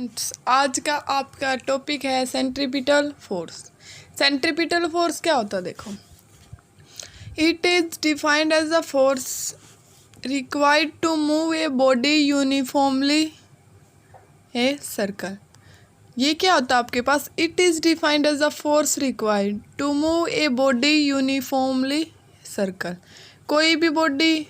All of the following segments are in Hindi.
स्टूडेंट्स, आज का आपका टॉपिक है सेंट्रीपिटल फोर्स। सेंट्रीपिटल फोर्स क्या होता है? देखो, it is defined as a force required to move a body uniformly a circle. ये क्या होता है आपके पास? It is defined as a force required to move a body uniformly circle. कोई भी बॉडी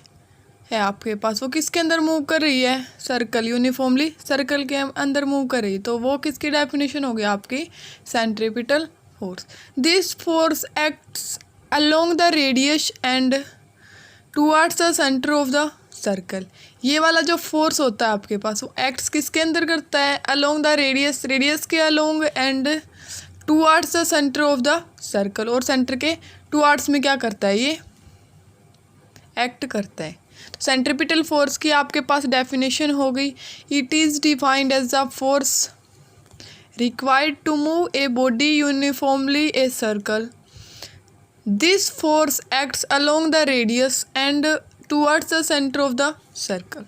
है आपके पास, वो किसके अंदर मूव कर रही है? सर्कल, यूनिफॉर्मली सर्कल के अंदर मूव कर रही है, तो वो किसकी डेफिनेशन होगी? आपकी centripetal force. This force acts along the radius and towards the centre of the circle. ये वाला जो फोर्स होता है आपके पास, वो एक्ट्स किसके अंदर करता है? अलोंग द रेडियस, रेडियस के along, and towards the centre of the circle, और सेंटर के टुवर्ड्स में क्या करता है? ये एक्ट करता है। तो सेंट्रीपिटल फोर्स की आपके पास डेफिनेशन हो गई। It is defined as a force required to move a body uniformly a circle. This force acts along the radius and towards the centre of the circle.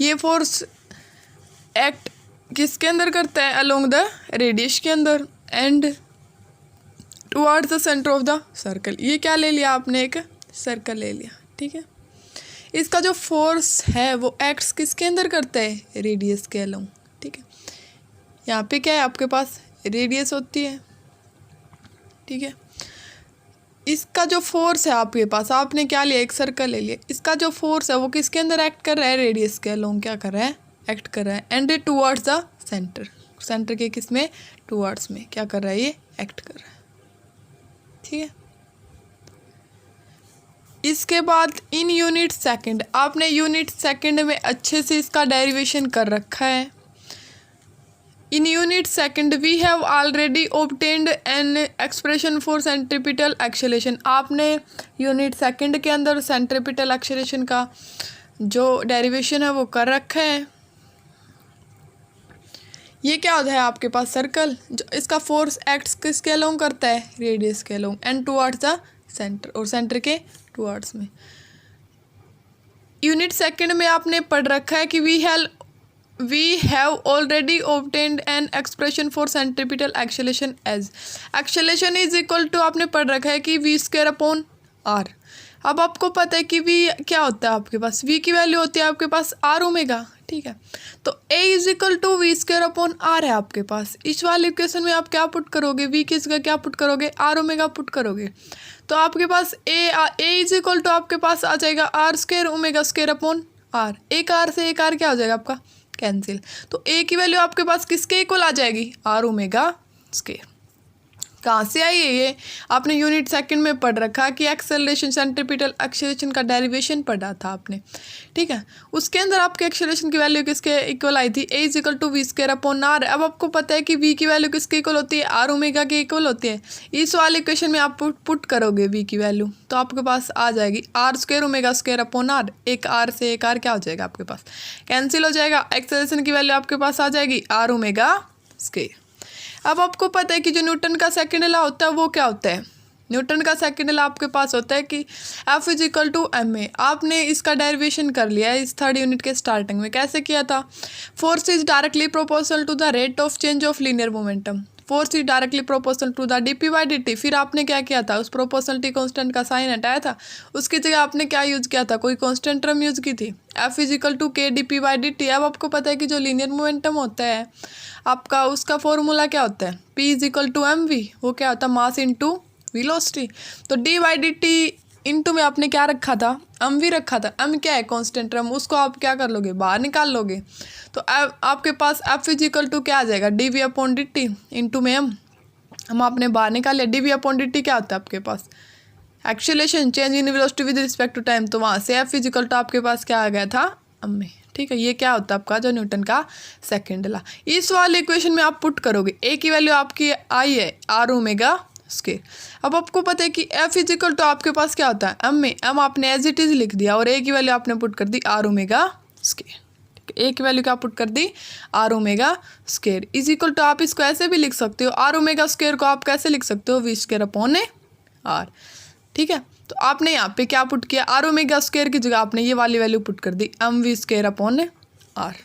ये फोर्स एक्ट किसके अंदर करता है? अलोंग द रेडियस के अंदर and towards the centre of the circle. ये क्या ले लिया आपने? एक सर्कल ले लिया, ठीक है। इसका जो फोर्स है वो एक्ट्स किसके अंदर करता है? रेडियस के अलोंग, ठीक है। यहाँ पे क्या है आपके पास? रेडियस होती है, ठीक है। इसका जो फोर्स है आपके पास, आपने क्या लिया? एक सर्कल ले लिया। इसका जो फोर्स है वो किसके अंदर एक्ट कर रहा है? रेडियस के अलोंग क्या कर रहा है? एक्ट कर रहा है। And towards the centre, centre के किस में? टुवर्ड्स में क्या कर रहा है? ये एक्ट कर रहा है, ठीक है। इसके बाद इन यूनिट सेकंड, आपने यूनिट सेकंड में अच्छे से इसका डेरिवेशन कर रखा है। In unit second we have already obtained an expression for centripetal acceleration. आपने यूनिट सेकंड के अंदर सेंट्रीपिटल एक्सेलरेशन का जो डेरिवेशन है वो कर रखा है। ये क्या होता है आपके पास? सर्कल, जो इसका फोर्स एक्ट्स किसके अलोंग करता है? रेडियस के along, and towards the centre, और सेंटर के टुवर्ड्स में। यूनिट सेकंड में आपने पढ़ रखा है कि we have already obtained an expression for centripetal acceleration as acceleration is equal to, आपने पढ़ रखा है कि वी स्क्वायर अपॉन आर। अब आपको पता है कि वी क्या होता है आपके पास? वी की वैल्यू होती है आपके पास आर ओमेगा, ठीक है। तो A is equal to V square upon R है आपके पास। इस वाले इक्वेशन में आप क्या पुट करोगे? वी की जगह क्या पुट करोगे? आर ओमेगा पुट करोगे। तो आपके पास ए इज इक्वल टू आपके पास आ जाएगा r square omega square upon r. एक आर से एक आर क्या हो जाएगा आपका? कैंसिल। तो ए की वैल्यू आपके पास किसके इक्वल आ जाएगी? R omega square. कहाँ से आई है ये? आपने यूनिट सेकंड में पढ़ रखा कि एक्सेलरेशन, सेंट्रीपिटल एक्सेलरेशन का डेरिवेशन पढ़ा था आपने, ठीक है। उसके अंदर आपके एक्सेलरेशन की वैल्यू किसके इक्वल आई थी? A is equal to V square upon R. अब आपको पता है कि वी की वैल्यू किसके इक्वल होती है? आर ओमेगा के इक्वल होती है। इस वाले इक्वेशन में आप पुट करोगे वी की वैल्यू, तो आपके पास आ जाएगी r square omega square upon r. एक आर से एक आर क्या हो जाएगा आपके पास? कैंसिल हो जाएगा। एक्सेलरेशन की वैल्यू आपके पास आ जाएगी आर ओमेगा स्क्वायर। अब आपको पता है कि जो न्यूटन का सेकंड लॉ होता है वो क्या होता है? न्यूटन का सेकंड लॉ आपके पास होता है कि F is equal to m a. आपने इसका डेरिवेशन कर लिया है इस थर्ड यूनिट के स्टार्टिंग में। कैसे किया था? Force is directly proportional to the rate of change of linear momentum. Force is directly proportional to the dp by dt। फिर आपने क्या किया था? उस प्रोपोर्शनलिटी कांस्टेंट का साइन हटाया था, उसकी जगह आपने क्या यूज़ किया था? कोई कांस्टेंट टर्म यूज़ की थी, F is equal to k dp by dt। अब आपको पता है कि जो लीनियर मोमेंटम होता है आपका, उसका फॉर्मूला क्या होता है? P is equal to M V. वो क्या होता है? Mass into velocity. तो D by D T into में आपने क्या रखा था? एम वी रखा था। एम क्या है? कांस्टेंट टर्म, उसको आप क्या कर लोगे? बाहर निकाल लोगे। तो आपके पास एफ इज इक्वल टू क्या आ जाएगा? D V upon D T into में हम आपने बाहर निकाल लिया। D V upon D T क्या होता है आपके पास? Acceleration, change in velocity with respect to time. तो वहाँ से एफ इज इक्वल टू आपके पास क्या आ गया था? एम में, ठीक है। ये क्या होता है आपका? जो न्यूटन का सेकंड लॉ। इस वाले इक्वेशन में आप पुट करोगे। ए की वैल्यू आपकी आई है आर ओमेगा स्क्वायर। अब आपको पता है कि एफ इज इक्वल टू आपके पास क्या होता है? एम में। एम आपने एज इट इज लिख दिया और ए की वैल्यू आपने पुट कर दी आर ओमेगा स्क्वायर। ए की वैल्यू क्या पुट कर दी? R omega square is equal to, आप इसको ऐसे भी लिख सकते हो, आर ओमेगा स्क्वायर को आप कैसे लिख सकते हो? V square upon a r, ठीक है। तो आपने यहाँ पे क्या पुट किया? आर ओमेगा स्क्वायर की जगह आपने ये वाली वैल्यू पुट कर दी, M we square upon R.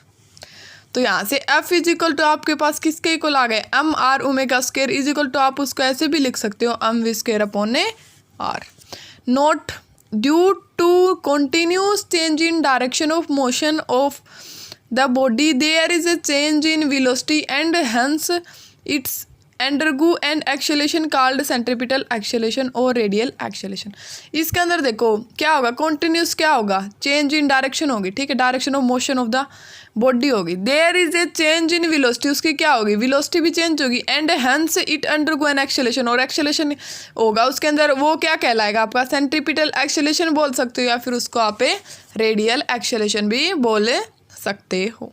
तो यहाँ से F इज इक्वल टू आपके पास किसके इक्वल आ गए, m r omega square is equal to आप उसको ऐसे भी लिख सकते हो m we square upon a r. Note, due to continuous change in direction of motion of the body there is a change in velocity and hence it's undergo an acceleration called centripetal acceleration और radial acceleration। इसके अंदर देखो क्या होगा, continuous क्या होगा, change in direction होगी, ठीक है, direction of motion of the body होगी। there is a change in velocity, उसकी क्या होगी, velocity भी change होगी and hence it undergo an acceleration और acceleration होगा उसके अंदर, वो क्या कहलाएगा आपका centripetal acceleration बोल सकते हो या फिर उसको आप radial acceleration भी बोल सकते हो।